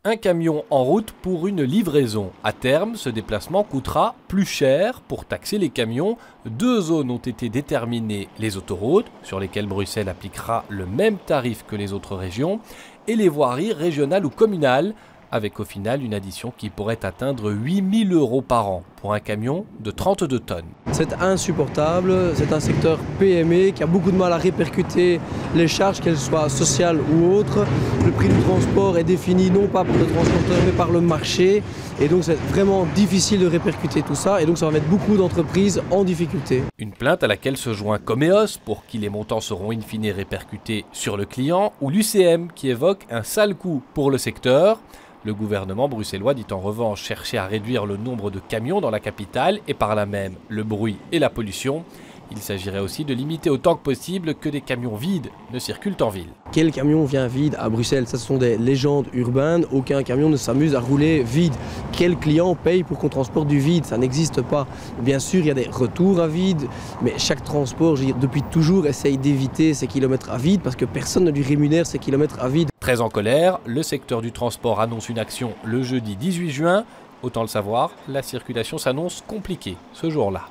Un camion en route pour une livraison. À terme, ce déplacement coûtera plus cher. Pour taxer les camions, 2 zones ont été déterminées: les autoroutes, sur lesquelles Bruxelles appliquera le même tarif que les autres régions, et les voiries régionales ou communales, avec au final une addition qui pourrait atteindre 8 000 € par an pour un camion de 32 tonnes. C'est insupportable, c'est un secteur PME qui a beaucoup de mal à répercuter les charges, qu'elles soient sociales ou autres. Le prix du transport est défini non pas par le transporteur mais par le marché, et donc c'est vraiment difficile de répercuter tout ça, et donc ça va mettre beaucoup d'entreprises en difficulté. Une plainte à laquelle se joint Comeos pour qui les montants seront in fine répercutés sur le client, ou l'UCM qui évoque un sale coût pour le secteur. Le gouvernement bruxellois dit en revanche chercher à réduire le nombre de camions dans la capitale et par là même le bruit et la pollution. Il s'agirait aussi de limiter autant que possible que des camions vides ne circulent en ville. Quel camion vient vide à Bruxelles? Ça, ce sont des légendes urbaines. Aucun camion ne s'amuse à rouler vide. Quel client paye pour qu'on transporte du vide? Ça n'existe pas. Bien sûr, il y a des retours à vide, mais chaque transport, je veux dire, depuis toujours, essaye d'éviter ces kilomètres à vide parce que personne ne lui rémunère ces kilomètres à vide. Très en colère, le secteur du transport annonce une action le jeudi 18 juin. Autant le savoir, la circulation s'annonce compliquée ce jour-là.